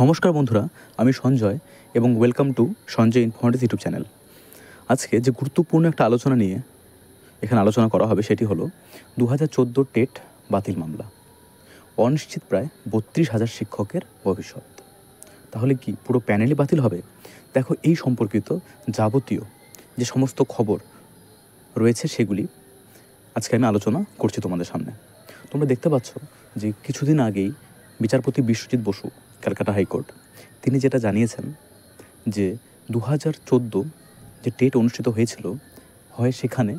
নমস্কার বন্ধুরা, আমি সঞ্জয় এবং welcome to Sanjay informative YouTube channel. আজকে যে গুরুত্বপূর্ণ একটা আলোচনা নিয়ে এখানে আলোচনা করা হবে সেটি হলো 2014 টেট বাতিল মামলা। অনিশ্চিত প্রায় 32,000 শিক্ষকের ভবিষ্যৎ। তাহলে কি পুরো প্যানেলই বাতিল হবে? দেখো, এই সম্পর্কিত যাবতীয় যে সমস্ত খবর রয়েছে সেগুলি আজকে আমি আলোচনা করছি তোমাদের সামনে। তোমরা দেখতে পাচ্ছ যে কিছুদিন আগেই বিচারপতি বিশ্বজিৎ বসু, ক্যালকাটা হাইকোর্ট, তিনি যেটা জানিয়েছেন যে 2014 যে টেট অনুষ্ঠিত হয়েছিল, হয় সেখানে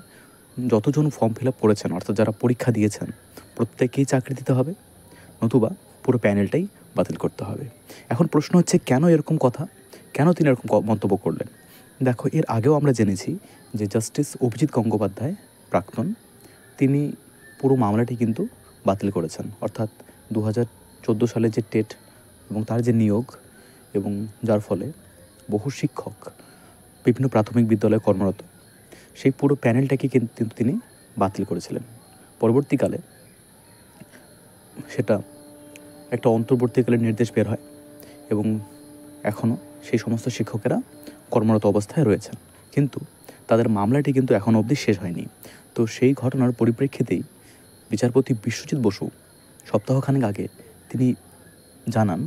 যতজন ফর্ম ফিল আপ করেছেন অর্থাৎ যারা পরীক্ষা দিয়েছেন প্রত্যেকেই চাকরি দিতে হবে, নতুবা পুরো প্যানেলটাই বাতিল করতে হবে। এখন প্রশ্ন হচ্ছে কেন এরকম কথা, কেন তিনি এরকম মন্তব্য করলেন? দেখো, এর আগেও আমরা জেনেছি যে জাস্টিস অভিজিৎ গঙ্গোপাধ্যায় প্রাক্তন, তিনি পুরো মামলাটি কিন্তু বাতিল করেছেন। অর্থাৎ 2014 সালে যে টেট এবং তার যে নিয়োগ এবং যার ফলে বহু শিক্ষক বিভিন্ন প্রাথমিক বিদ্যালয়ে কর্মরত, সেই পুরো প্যানেলটাকে কিন্তু তিনি বাতিল করেছিলেন। পরবর্তীকালে সেটা একটা অন্তর্বর্তীকালীন নির্দেশ বের হয় এবং এখনও সেই সমস্ত শিক্ষকেরা কর্মরত অবস্থায় রয়েছেন, কিন্তু তাদের মামলাটি কিন্তু এখনও অবধি শেষ হয়নি। তো সেই ঘটনার পরিপ্রেক্ষিতেই বিচারপতি বিশ্বজিৎ বসু সপ্তাহখানেক আগে তিনি জানান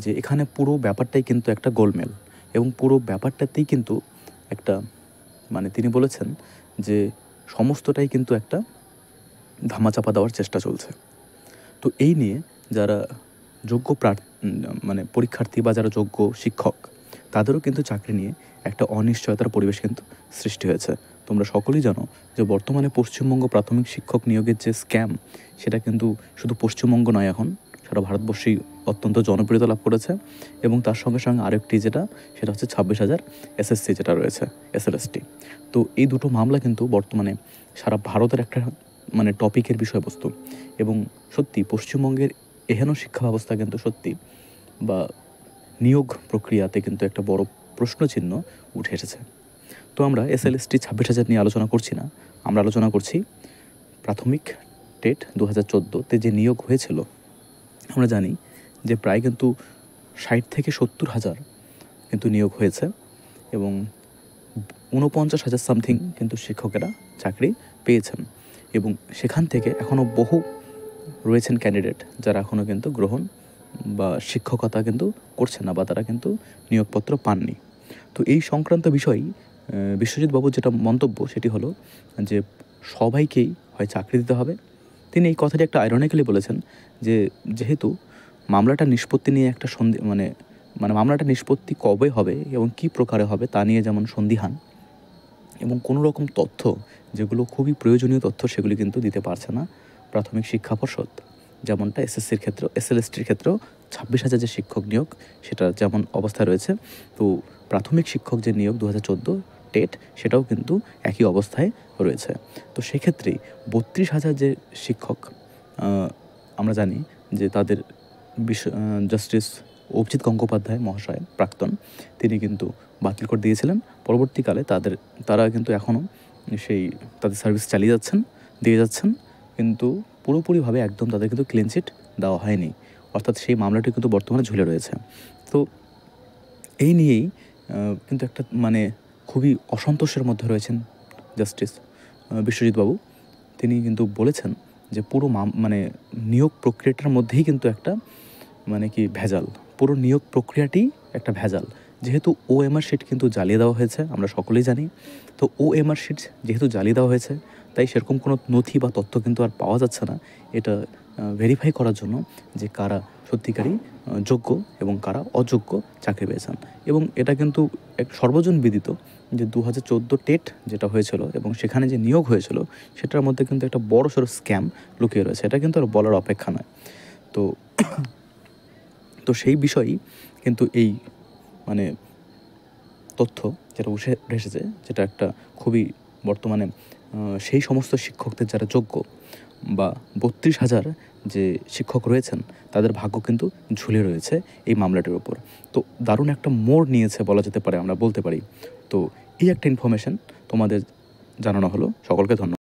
যে এখানে পুরো ব্যাপারটাই কিন্তু একটা গোলমেল এবং পুরো ব্যাপারটাতেই কিন্তু একটা তিনি বলেছেন যে সমস্তটাই কিন্তু একটা ধামাচাপা দেওয়ার চেষ্টা চলছে। তো এই নিয়ে যারা যোগ্য পরীক্ষার্থী বা যারা যোগ্য শিক্ষক, তাদেরও কিন্তু চাকরি নিয়ে একটা অনিশ্চয়তার পরিবেশ কিন্তু সৃষ্টি হয়েছে। তোমরা সকলেই জানো যে বর্তমানে পশ্চিমবঙ্গ প্রাথমিক শিক্ষক নিয়োগের যে স্ক্যাম, সেটা কিন্তু শুধু পশ্চিমবঙ্গ নয়, এখন সারা ভারতবর্ষেই অত্যন্ত জনপ্রিয়তা লাভ করেছে। এবং তার সঙ্গে সঙ্গে আরেকটি সেটা হচ্ছে 26,000 এসএসসি যেটা রয়েছে, এসএলএসটি। তো এই দুটো মামলা কিন্তু বর্তমানে সারা ভারতের একটা টপিকের বিষয়বস্তু। এবং সত্যি পশ্চিমবঙ্গের এহেন শিক্ষা ব্যবস্থা কিন্তু সত্যি বা নিয়োগ প্রক্রিয়াতে কিন্তু একটা বড় প্রশ্নচিহ্ন উঠে এসেছে। তো আমরা এসএলএসটি 26,000 নিয়ে আলোচনা করছি না, আমরা আলোচনা করছি প্রাথমিক টেট 2014-তে যে নিয়োগ হয়েছিল। আমরা জানি যে প্রায় কিন্তু 60 থেকে 70,000 কিন্তু নিয়োগ হয়েছে এবং 49,000 সামথিং কিন্তু শিক্ষকেরা চাকরি পেয়েছেন। এবং সেখান থেকে এখনও বহু রয়েছেন ক্যান্ডিডেট যারা এখনও কিন্তু গ্রহণ বা শিক্ষকতা কিন্তু করছে না, বা তারা কিন্তু নিয়োগপত্র পাননি। তো এই সংক্রান্ত বিষয়েই বিশ্বজিৎবাবুর যেটা মন্তব্য সেটি হলো যে সবাইকেই হয় চাকরি দিতে হবে। তিনি এই কথাটি একটা আইরনিক্যালি বলেছেন যে যেহেতু মামলাটা নিষ্পত্তি নিয়ে একটা মামলাটা নিষ্পত্তি কবে হবে এবং কী প্রকারে হবে তা নিয়ে যেমন সন্দিহান, এবং কোনো রকম তথ্য যেগুলো খুবই প্রয়োজনীয় তথ্য সেগুলি কিন্তু দিতে পারছে না প্রাথমিক শিক্ষা পর্ষদ। যেমনটা এসএসসির ক্ষেত্রেও, এসএলএসটির ক্ষেত্রেও 26,000 যে শিক্ষক নিয়োগ সেটা যেমন অবস্থায় রয়েছে, তো প্রাথমিক শিক্ষক যে নিয়োগ 2014 টেট সেটাও কিন্তু একই অবস্থায় রয়েছে। তো সেক্ষেত্রেই 32,000 যে শিক্ষক, আমরা জানি যে তাদের জাস্টিস অভিজিৎ গঙ্গোপাধ্যায় মহাশয় প্রাক্তন, তিনি কিন্তু বাতিল করে দিয়েছিলেন। পরবর্তীকালে তারা কিন্তু এখনও তাদের সার্ভিস দিয়ে যাচ্ছেন, কিন্তু পুরোপুরিভাবে একদম তাদের কিন্তু ক্লিন চিট দেওয়া হয়নি, অর্থাৎ সেই মামলাটি কিন্তু বর্তমানে ঝুলে রয়েছে। তো এই নিয়েই কিন্তু একটা খুবই অসন্তোষের মধ্যে রয়েছেন জাস্টিস বিশ্বজিৎবাবু। তিনি কিন্তু বলেছেন যে পুরো নিয়োগ প্রক্রিয়াটার মধ্যেই কিন্তু একটা ভেজাল, পুরো নিয়োগ প্রক্রিয়াটি একটা ভেজাল। যেহেতু ওএমআর শিট কিন্তু জ্বালিয়ে দেওয়া হয়েছে, আমরা সকলেই জানি। তো ওএমআর শিট যেহেতু জ্বালিয়ে দেওয়া হয়েছে, তাই সেরকম কোনো নথি বা তথ্য কিন্তু আর পাওয়া যাচ্ছে না এটা ভেরিফাই করার জন্য যে কারা সত্যিকারই যোগ্য এবং কারা অযোগ্য চাকরি পেয়েছেন। এবং এটা কিন্তু এক সর্বজন বিদিত যে 2014 টেট যেটা হয়েছিল এবং সেখানে যে নিয়োগ হয়েছিল সেটার মধ্যে কিন্তু একটা বড়সড় স্ক্যাম লুকিয়ে রয়েছে, এটা কিন্তু আর বলার অপেক্ষা নয়। তো সেই বিষয়ই কিন্তু এই তথ্য যেটা উঠে এসেছে, যেটা একটা খুবই বর্তমানে সেই সমস্ত শিক্ষকদের যারা যোগ্য বা 32,000 যে শিক্ষক রয়েছেন তাদের ভাগ্য কিন্তু ঝুলে রয়েছে এই মামলাটির ওপর। তো দারুণ একটা মোড় নিয়েছে বলা যেতে পারে, আমরা বলতে পারি। তো এই একটা ইনফরমেশন তোমাদের জানানো হলো। সকলকে ধন্যবাদ।